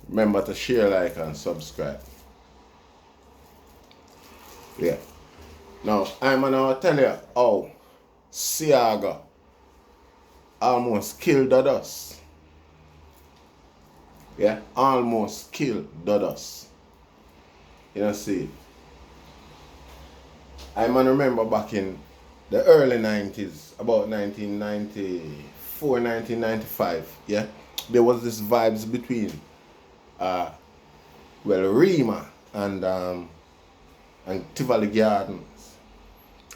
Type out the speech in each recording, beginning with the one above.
Remember to share, like, and subscribe. Yeah. Now, I'm gonna tell you how Seaga almost killed Dudus. Yeah, almost killed Dudus. You know, see, I man remember back in the early 90s, about 1994, 1995, yeah, there was this vibes between, Rima and Tivoli Gardens.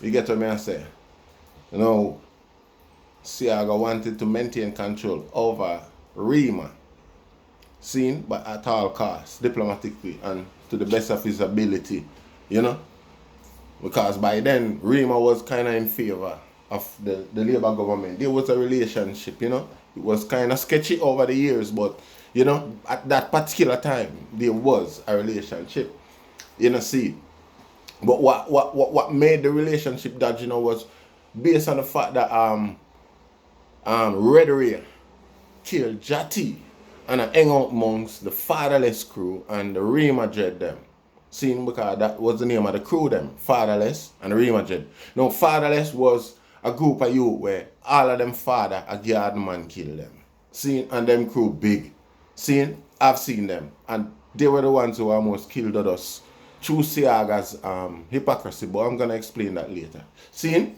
You get what I say? You know, Seaga wanted to maintain control over Rima, seen, but at all costs, diplomatically and to the best of his ability, you know? Because by then, Rima was kind of in favor of the Labour government. There was a relationship, you know? It was kind of sketchy over the years, but, you know, at that particular time, there was a relationship. You know, see? But what made the relationship that, you know, was based on the fact that Red Ray killed Jati and I hang out amongst the Fatherless crew and the Rima Dread them. Seen, because that was the name of the crew them, Fatherless and Rima Dread. Now, Fatherless was a group of youth where all of them father, a guard man killed them. Seen, and them crew big. Seen, I've seen them. And they were the ones who almost killed us through Seaga's hypocrisy, but I'm going to explain that later. Seen,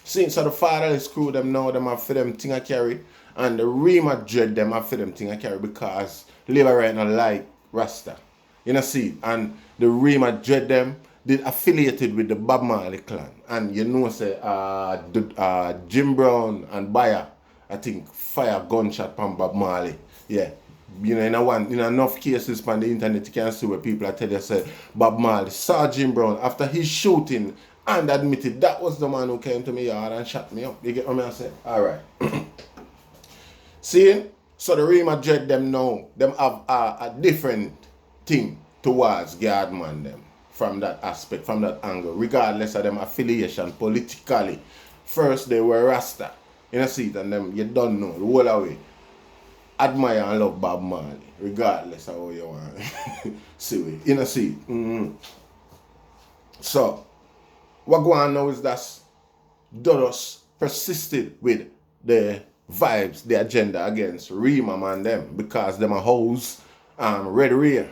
so the Fatherless crew them now, them have for them thing I carry, and the Rima Dread them have for them thing I carry because Labour right now like Rasta. You know, see, and the Rima Dread them did affiliated with the Bob Marley clan. And you know, say, Jim Brown and Bayer, I think, fire gunshot from Bob Marley. Yeah. You know, in enough cases on the internet, you can see where people are telling you, say, Bob Marley saw Jim Brown after his shooting and admitted that was the man who came to me yard and shot me up. You get what I say? All right. See? So the Rima Dread them now, them have a different thing towards Guardman them from that aspect, from that angle, regardless of them affiliation politically. First they were Rasta, you know, see it, and them you don't know the whole away. Admire and love Bob Marley, regardless of how you want. See it, you know, see it. So what going on now is that Dudus persisted with the vibes, the agenda against Rima and them because them a house Red Ray.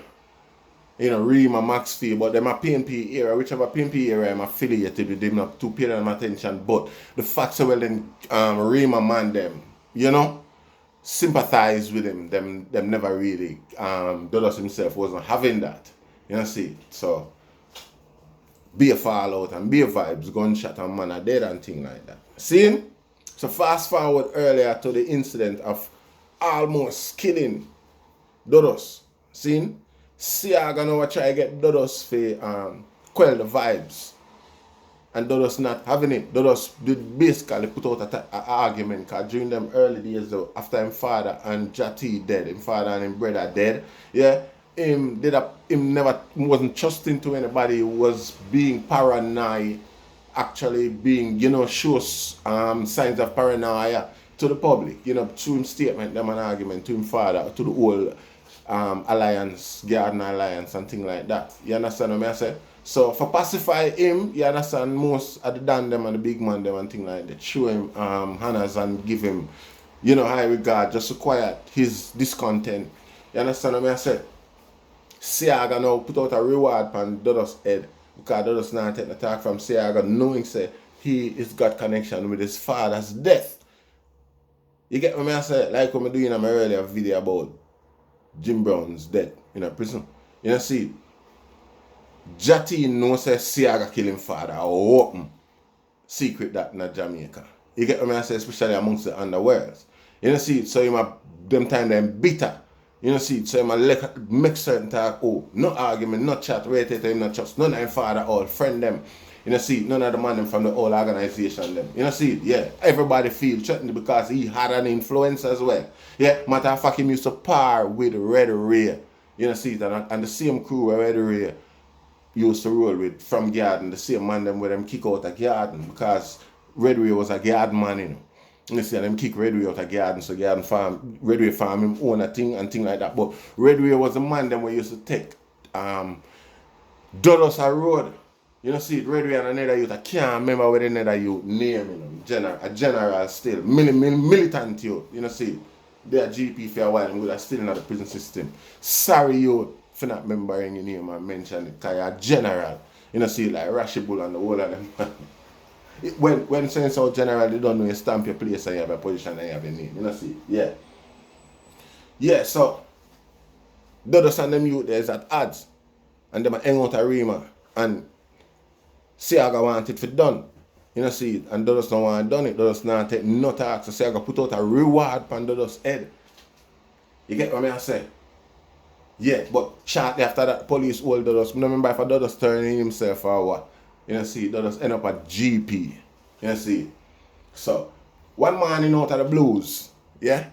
You know, Rima, Maxfield, but them a PNP era, whichever PNP era I'm affiliated with them, not to pay them attention. But the facts are well then Rima man them, you know, sympathize with them never really Dudus himself wasn't having that. You know, see. So be a fallout and be a vibes, gunshot and man are dead and thing like that. See? So fast forward earlier to the incident of almost killing Dudus. See? Seaga now try to get Dudus for quell the vibes. And Dudus not having it. Dudus did basically put out an argument because during them early days though, after him father and Jati dead, him father and him brother dead, yeah, him never wasn't trusting to anybody, was being paranoid, actually being, you know, shows signs of paranoia to the public, you know, through him statement, them an argument to him father, to the whole alliance, Garden Alliance and things like that. You understand what I say? So for pacify him, you understand, most of the Dan them and the big man them and things like that, show him honors and give him, you know, high regard, just to quiet his discontent. You understand what I say? Seaga now put out a reward on Dudus' head because Dudus now take the talk from Seaga, knowing say he is got connection with his father's death. You get what I say? Like what I doing in my earlier video about Jim Brown's death in a prison. You know, see, Jati knows say Seaga kill him father, or open secret that in Jamaica. You get what I say, especially amongst the underworlds. You know, see, so you them time them bitter. You know, see, so you make certain talk, oh, no argument, no chat, wait till him not trust, none of them father, all friend them. You know, see, none of the man them from the whole organization them. You know, see, yeah, everybody feel threatened because he had an influence as well. Yeah, matter of fact, him used to par with Red Ray. You know, see, and the same crew where Red Ray used to roll with from Garden, the same man them where them kick out a Garden because Red Ray was a Garden man, you know. You see, and them kick Redway out of garden, so garden farm, Redway farm him own a thing and thing like that. But Redway was the man them we used to take Dudus a road. You know, see, Redway and another youth, I can't remember what another youth name, you know, a general still, militant youth, you know, see, they are GP for a while and are still in the prison system. Sorry youth for not remembering your name and mention it, because you're a general, you know, see, like Rashibul and the whole of them. When saying so general, they don't know you stamp your place and you have a position and you have a name, you know, see, yeah. Yeah, so, Dudus and them youth there is at odds, and them are hang out a Rima, and Seaga want it for done. You know, see, and Dudus don't want done it. Dudus not take no talk. So Seaga put out a reward on Dudus' head. You get what I say? Yeah, but shortly after that, police hold Dudus. I remember if Dudus turning himself or what. You know, see, Dudus end up at GP. You know, see. So, one morning out of the blues, yeah?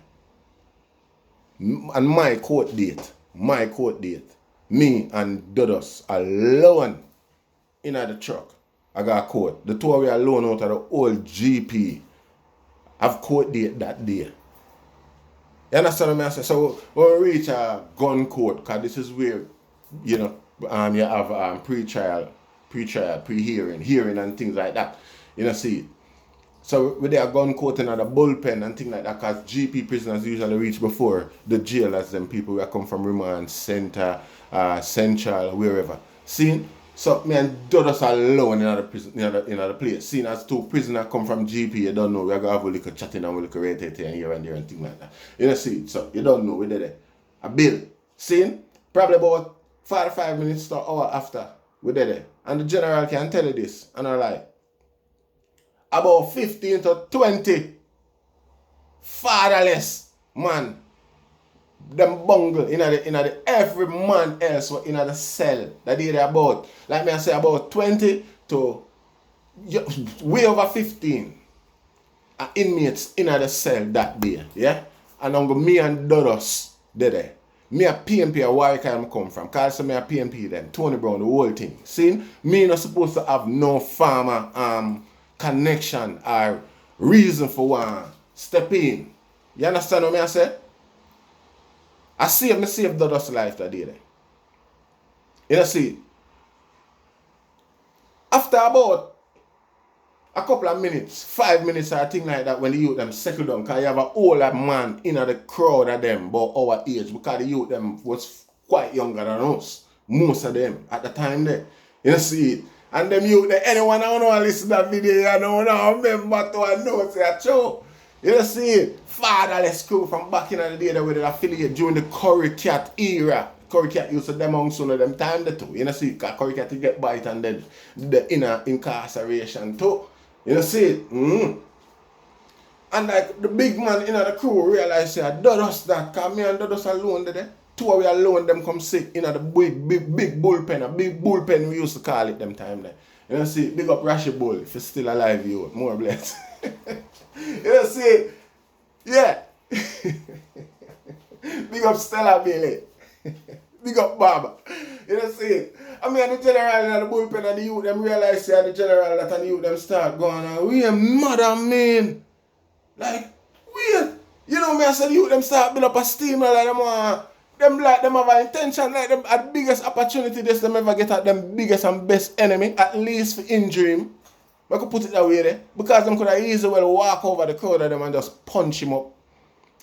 And my court date, me and Dudus alone in the truck. I got court. The two of we alone out of the old GP have court date that day. You understand what I say? So when we reach a gun court, because this is where, you know, you have pre-trial, hearing and things like that. You know, see. So with their gun court and the bullpen and things like that, because GP prisoners usually reach before the jail as them people who come from remand center, central, wherever. See? So me and Dudus alone in the prison, in the place. Seeing as two prisoners come from GP, you don't know, we're gonna have a little chatting and a little rotating here and there and things like that. You know, see, so you don't know, we did it. A bill. Seeing? Probably about 45 minutes to an hour after we did it. And the general can tell you this, and I like about 15 to 20 fatherless man. Them bungle in the every man else in the cell that they about, like me I say, about 20 to way over 15 inmates in the cell that day, yeah? And I'm me and Dudus there. Me a PMP where I come from, because me a PMP then, Tony Brown, the whole thing. See, me not supposed to have no farmer connection or reason for one step in. You understand what I say? I saved Dudus' life that day. You know, see, after about a couple of minutes, 5 minutes or thing like that, when the youth them settle down, because you have an older man in the crowd of them about our age, because the youth them was quite younger than us, most of them at the time there. You know, see it. And them youth, anyone I don't know listen to that video, I don't know, remember to I know it's a show. You know, see, fatherless crew from back in the day that were affiliate during the Curry Cat era. Curry Cat used to them on some of them time there too. You know, see, because Curry Cat to get bite and then the inner incarceration too. You know, see, And like the big man in the crew realized, Dudus that, because me and Dudus alone there. Two of we alone, them come sick in the big bullpen, a big bullpen we used to call it them time there. You know, see, big up Rashibul, if he's still alive, you more blessed. You know, see, yeah. Big up Stella Bailey. Big up Baba. You know, see, I mean, the general and the bullpen and the youth, them realize the general that and the youth, them start going on, we a mother man. Like, we, you know me, I said the youth, them start build up a steamer like them have an intention, like them at the biggest opportunity this them ever get at them biggest and best enemy, at least for injury him. I could put it that way there. Because them could have easily well walk over the crowd of them and just punch him up.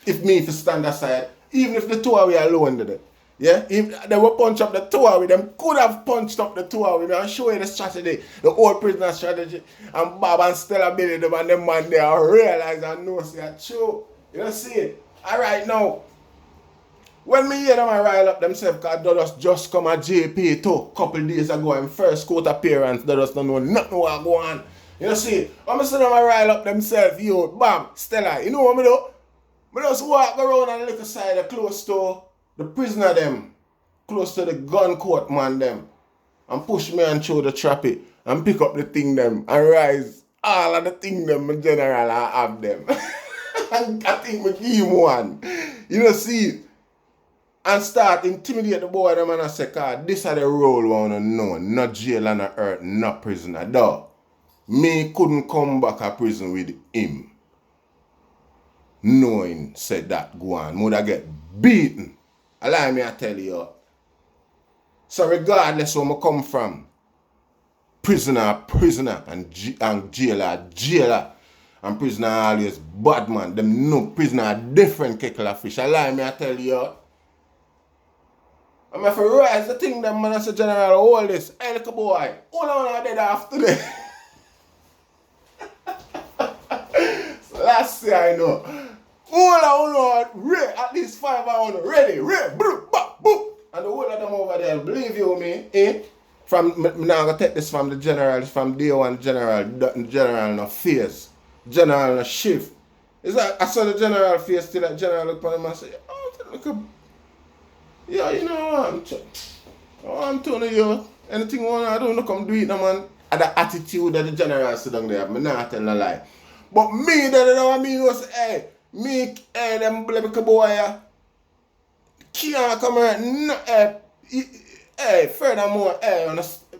If stand aside, even if the two of we alone did it. Yeah? If they will punch up the two of them could have punched up the two of them and show you the strategy, the old prisoner strategy. And Bob and Stella Billy them and them man there realize and know see a true. You know see it? Alright now. When me hear them rile up themselves, because Dudus just come at JP too, couple days ago, in first court appearance, Dudus don't know nothing what go on. You know see, when I see them rile up themselves, yo, bam, Stella, you know what I do? I just walk around on the little side close to the prisoner them, close to the gun court man them, and push me and throw the trappy, and pick up the thing them, and rise all of the thing them in general I have them. And I think we give him one. You know see, and start intimidate the boy them and I say, God, this are the role we want to know. Not jail and not earth, not prisoner. Dog. Me couldn't come back to prison with him. knowing said that go on. Would get beaten. Allow me I tell you. So regardless where I come from, prisoner, and jailer. And prisoner always bad man. Them no prisoner different kettle of fish. Allow me I tell you. I'm if I rise the thing them man I say general all this. Hey look boy, all on dead after this. So last year I know. All on at least 5 hours ready, boop, boop. And the whole of them over there, believe you me, From now I'm gonna take this from the general, from day one general no face. General no shift. It's like I saw the general face till that general look at him and say, oh look up. Yeah, you know I'm telling you, anything I don't know come do it no man. And the attitude that the general sit down there, I'm not telling a lie. But me that you know what I mean was them little boy can't come here, furthermore,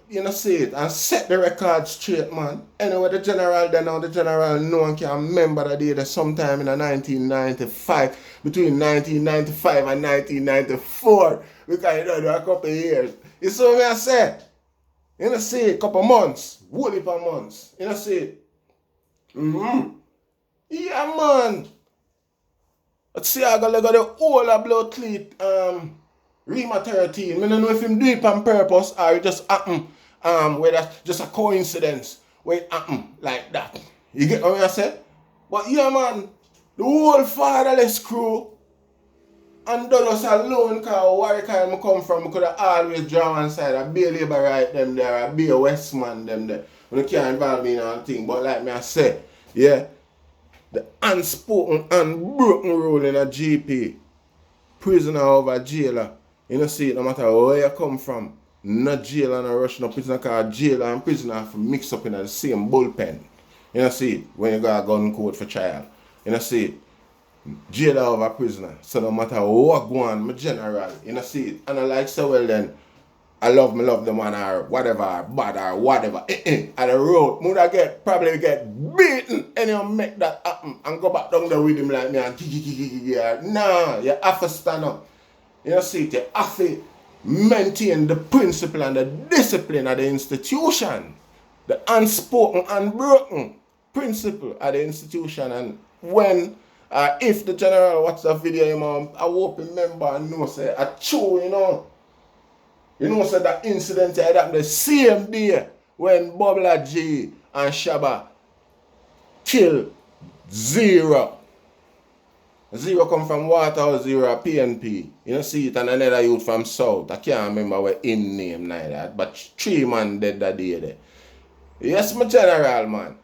you know see it and set the record straight, man. Anyway, the general no one can remember the day that sometime in 1995, between 1995 and 1994, because you know, a couple of years. You see what I say? You know see it, couple months, whole heap of months. You know see it? Yeah, man. But Seaga got the whole of blood cleat Rima 13. I don't know if him do it on purpose or it just happen where that's just a coincidence where it happen like that. You get what I say? But yeah man, the whole fatherless crew and Dudus alone because where I come from, I could have always draw one side a Bay Labor right them there, a Bay Westman them there. You can't involve me in anything. But like me I say, yeah. The unspoken, unbroken rule in a GP, prisoner over jailer. You know, see, no matter where you come from, no jailer, no rush, no prisoner, because jailer and prisoner have to mix up in the same bullpen. You know, see, when you got a gun court for trial. You know, see, jailer over prisoner. So no matter what go on, my general, you know, see, and I like so well then, I love the man or whatever, bad or whatever. And the road, probably get beaten and you make that happen and go back down there with him like me and nah, you have to stand up. You know, see, you have to maintain the principle and the discipline of the institution. The unspoken, unbroken principle of the institution. And when, if the general watch the video, I hope remember and know, say, I chew, you know. You know, so that incident happened the same day when Bubla G and Shaba killed Zero. Zero come from Waterhouse, Zero PNP. You know, see it, and another youth from South. I can't remember what him name neither. But 3 man dead that day there. Yes, my general, man.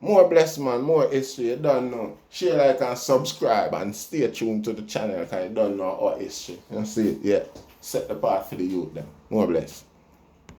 More blessed, man. More history. You don't know. Share, like, and subscribe. And stay tuned to the channel because you don't know our history. You know, see it? Yeah. Set the path for the youth, them. More blessed.